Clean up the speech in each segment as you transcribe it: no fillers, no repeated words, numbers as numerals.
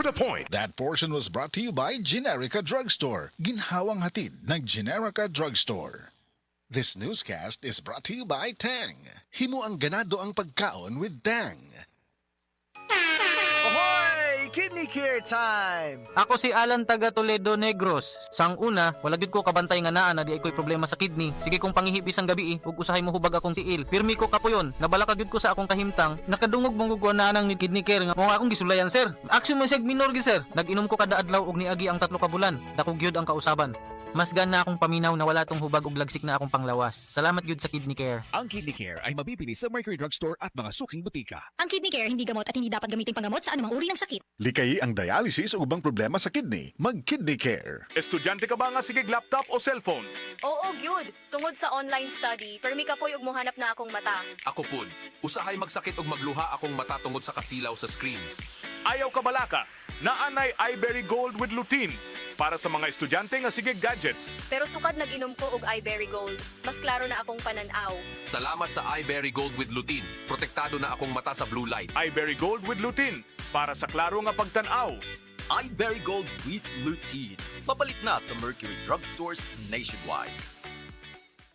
to the point. That portion was brought to you by Generica Drugstore. Ginhawang hatid ng Generica Drugstore. This newscast is brought to you by Tang. Himo ang ganado ang pagkaon with Tang. Ahoy! Kidney care time! Ako si Alan taga Toledo Negros. Sang una, wala gyud ko kabantay nga naa na di ako'y problema sa kidney. Sige kong pangihibis ang gabi ug usahay mo hubag akong tiil. Pirmi ko kapuyon. Nabalaka gyud ko sa akong kahimtang. Nakadungog mong gugwa na ng kidney care nga mo akong gisulayan sir. Action man siya minor gi sir. Nag-inom ko kada adlaw og niagi ang 3 ka bulan. Dako gyud ang kausaban. Mas gana akong paminaw na wala tong hubag ug lagsik na akong panglawas. Salamat gyud sa kidney care. Ang Kidney Care ay mabibili sa Mercury Drugstore at mga suking butika. Ang kidney care hindi gamot at hindi dapat gamitin panggamot sa anumang uri ng sakit. Likay ang dialysis o ubang problema sa kidney. Mag-Kidney Care. Estudyante ka ba nga sigig laptop o cellphone? Oo, gyud. Tungod sa online study, permi ka po'y ug mohanap na akong mata. Ako pud, usahay magsakit og magluha akong mata tungod sa kasilaw sa screen. Ayaw ka balaka. Naanay iBerry Gold with lutein para sa mga estudyante nga sigig gadgets. Pero sukad nag-inom ko og iBerry Gold. Mas klaro na akong pananaw. Salamat sa iBerry Gold with lutein. Protektado na akong mata sa blue light. iBerry Gold with lutein para sa klaro nga pagtanaw. iBerry Gold with lutein. Papalit na sa Mercury Drugstores nationwide.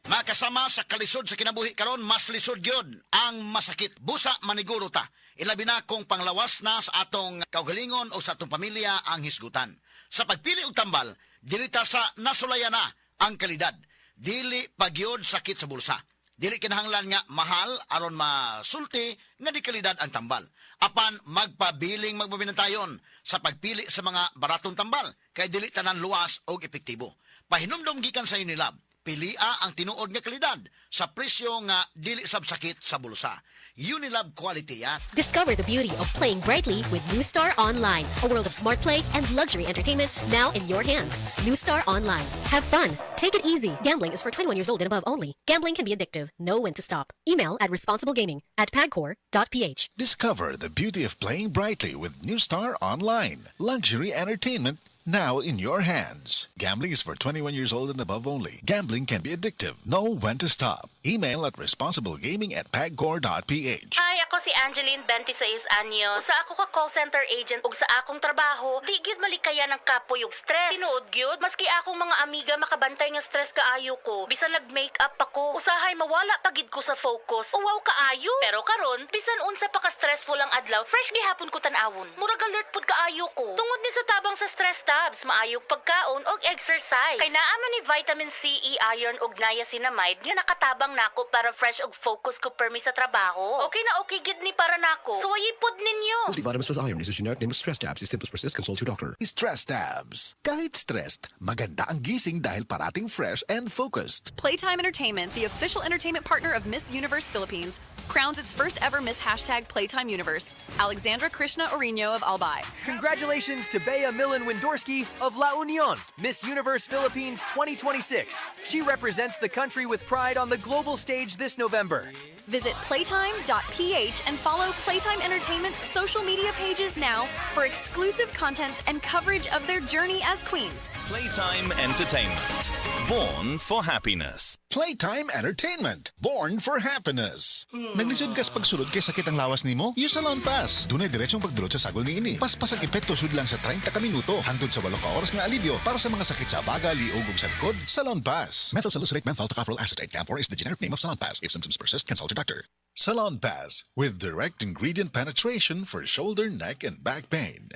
Makasama sa kalisod sa kinabuhi karon, mas lisod gyud ang masakit. Busa maniguro ta. Ilabi na kung panglawas na sa atong kaugalingon o sa atong pamilya ang hisgutan. Sa pagpili og tambal, dili ta sa nasulayan na ang kalidad. Dili pagyod sakit sa bulsa. Dili kinahanglan nga mahal aron masulti nga di kalidad ang tambal. Apan magpabiling magbabinantayon sa pagpili sa mga baratong tambal kay dili tanan luwas og epektibo. Pahinumdom gikan sa Unilab. Pilia ang tinuod nga kalidad sa presyo nga dili sab sakit sa bulsa. Unilab quality ya. Discover the beauty of playing brightly with New Star Online, a world of smart play and luxury entertainment now in your hands. New Star Online. Have fun. Take it easy. Gambling is for 21 years old and above only. Gambling can be addictive. Know when to stop. Email at responsiblegaming@pagcor.ph. Discover the beauty of playing brightly with New Star Online. Luxury entertainment now in your hands. Gambling is for 21 years old and above only. Gambling can be addictive. Know when to stop. Email at responsiblegaming@pagcor.ph. Hi, ako si Angeline, 26 anyos. Sa ako ka call center agent ug sa akong trabaho, di gyud malikayan ng kapoy ug stress. Tinuod gyud, maski akong mga amiga makabantay nga stress kaayo ko. Bisan nag-makeup ako, usahay mawala pagid ko sa focus. Uwaw kaayo. Pero karon, bisan unsa pa ka stressful ang adlaw, fresh gihapon ko tan-awon. Murag alert pud kaayo ko. Tungod ni sa tabang sa stress tabs, maayog pagkaon og exercise. Kay naa man ni vitamin C, E, iron ug niacinamide nga nakatabang nako para fresh og focus ko permi sa trabaho. Okay na okay gid ni para nako. Suwayi pod ninyo. Multivitamins plus iron is a generic name of stress tabs. If symptoms persist, consult your doctor. Stress tabs. Kahit stressed, maganda ang gising dahil parating fresh and focused. Playtime Entertainment, the official entertainment partner of Miss Universe Philippines, crowns its first ever Miss #Playtime Universe, Alexandra Krishna Orino of Albay. Congratulations to Bea Millen Windorski of La Union, Miss Universe Philippines 2026. She represents the country with pride on the global stage this November. Visit playtime.ph and follow Playtime Entertainment's social media pages now for exclusive contents and coverage of their journey as queens. Playtime Entertainment. Born for happiness. Playtime Entertainment. Born for happiness. Naglisod kas pagsulod kay sakit ang lawas nimo? Use Salon Pass. Dunay diretsong pagdulot sa sagol niini. Paspas ang epekto sud lang sa 30 ka minuto hangtod sa 8 ka oras nga alibyo para sa mga sakit sa baga, liog ug sadkod. Salon Pass. Methyl salicylate menthol tocopherol acetate camphor is the generic name of Salon Pass. If symptoms persist, consult your doctor. Salon Pass with direct ingredient penetration for shoulder, neck, and back pain.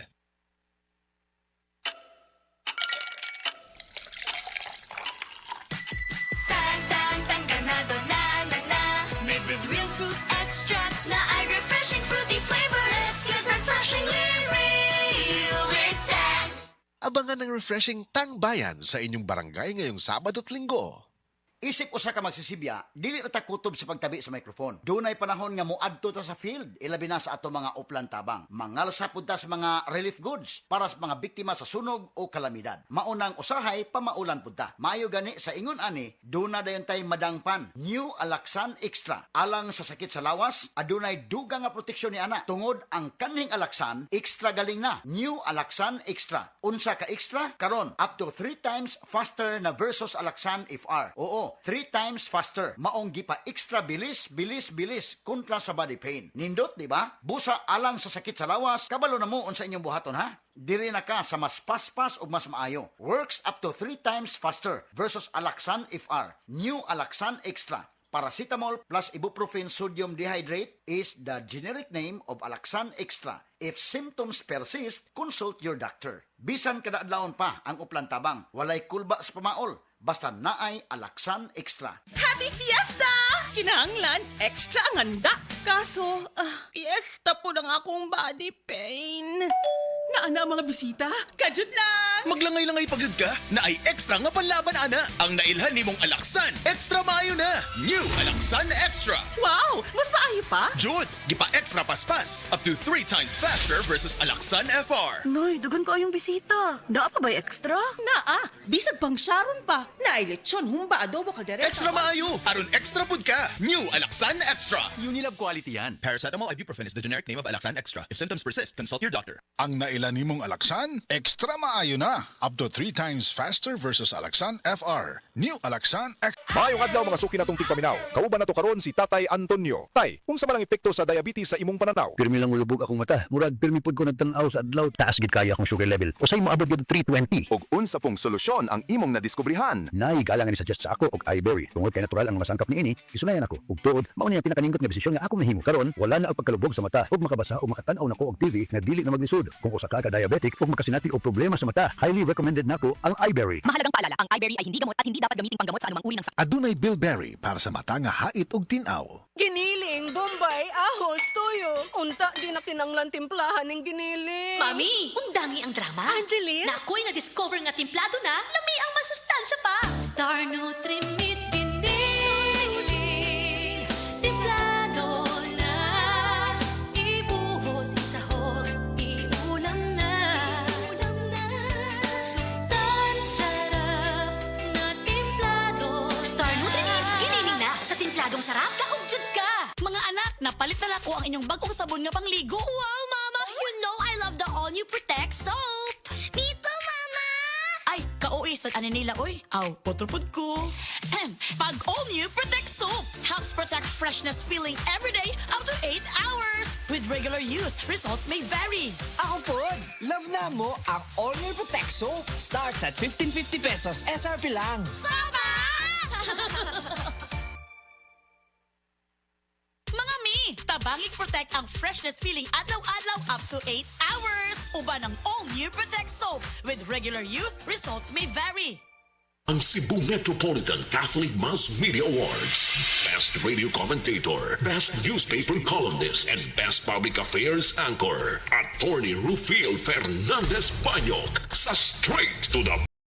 Made with real fruit extracts na ay refreshing fruity flavor. Let's get refreshingly real with Tang. Abangan ng refreshing Tang Bayan sa inyong barangay ngayong Sabado at Linggo. Isip usa ka magsisibya, dili ra ta kutob sa pagtabi sa microphone. Dunay panahon nga moadto ta sa field, ilabi na sa ato mga uplan tabang. Mangalsa pud ta sa mga relief goods para sa mga biktima sa sunog o kalamidad. Maunang usahay pamaulan pud ta. Maayo gani sa ingon ani, duna dayon tay madangpan. New Alaxan Extra. Alang sa sakit sa lawas, adunay dugang nga proteksyon ni ana. Tungod ang kanhing Alaxan, extra galing na. New Alaxan Extra. Unsa ka extra? Karon up to 3 times faster na versus Alaxan FR. Oo, o 3 times faster. Maong gipa extra bilis kontra sa body pain. Nindot, di ba? Busa alang sa sakit sa lawas, kabalo na mo unsa inyong buhaton ha. Diri na ka sa mas paspas o mas maayo. Works up to 3 times faster versus Alaxan FR. New Alaxan Extra. Paracetamol plus ibuprofen sodium dehydrate is the generic name of Alaxan Extra. If symptoms persist, consult your doctor. Bisan kada adlawon pa ang uplan tabang, walay kulba sa pamaol, basta naay Alaxan Extra. Happy Fiesta! Kinahanglan, extra ang handa. Kaso, fiesta po ng akong body pain. Naana ang mga bisita? Kajud lang! Maglangay-langay pagod ka na ay extra nga panlaban ana. Ang nailhan nimong Alaxan, extra maayo na. New Alaxan Extra. Wow! Mas maayo pa? Jud, gipa extra paspas. Up to 3 times faster versus Alaxan FR. Noy, dugan ko yung bisita. Naa pa ba extra? Naa. Bisag pang Sharon pa. Naay lechon, humba, adobo, kaldereta. Extra maayo. Aron extra pud ka. New Alaxan Extra. Unilab quality yan. Paracetamol ibuprofen is the generic name of Alaxan Extra. If symptoms persist, consult your doctor. Ang naila nimong Alaxan, extra maayo na. Up to 3 times faster versus Alaxan FR. New Alaxan Extra. Maayong adlaw mga suki natong tigpaminaw. Kauban nato karon si Tatay Antonio. Tay, unsa man ang epekto sa diabetes sa imong pananaw? Pirmi lang ulubog akong mata. Murag pirmi pud ko nagtanaw sa adlaw. Taas gid kaya akong sugar level. Usay mo abot gid 320. Og unsa pong solusyon ang imong nadiskubrihan? Nay galangan ni suggest sa ako og iBerry. Tungod kay natural ang masangkap niini, isunayan ako. Ug tuod, mao ni ang pinakaningot nga desisyon nga akong nahimo karon. Wala na ang pagkalubog sa mata ug makabasa o makatan-aw nako og TV nga dili na maglisod. Kung usa ka diabetic ug makasinati og problema sa mata, highly recommended nako ang iBerry. Mahalagang paalala, ang iBerry ay hindi gamot at hindi dapat gamiting panggamot sa anumang uri ng sakit. Adunay Bilberry para sa mata nga hait og tinaw. Giniling, Bombay, ahos, toyo. Unta di na kinanglan timplahan ng giniling. Mami, undami ang drama. Angeline? Na ako'y na-discover nga timplado na, lami ang masustansya pa. Star Nutri-Mits giniling. Timplado na. Ibuhos, isahog, iulam na. Sustansya na timplado. Star Nutri-Mits giniling na. Sa timpladong sarap, kaugjud ka. Mga anak, napalit na ako ang inyong bagong sabon nga pangligo. Wow, Mama! You know I love the All New Protect soap! Me too, Mama! Ay, kauisad ani nila, oy. Aw, potropod ko. Pag All New Protect Soap helps protect freshness feeling every day up to 8 hours. With regular use, results may vary. Ako po, love na mo ang All New Protect Soap. Starts at 1550 pesos, SRP lang. Mama! Mga mi, tabangig protect ang freshness feeling adlaw-adlaw up to 8 hours. Uban ang All New Protect Soap. With regular use, results may vary. Ang Cebu Metropolitan Catholic Mass Media Awards. Best Radio Commentator, Best Newspaper Columnist, and Best Public Affairs Anchor. Attorney Rufil Fernandez Banyok sa Straight to the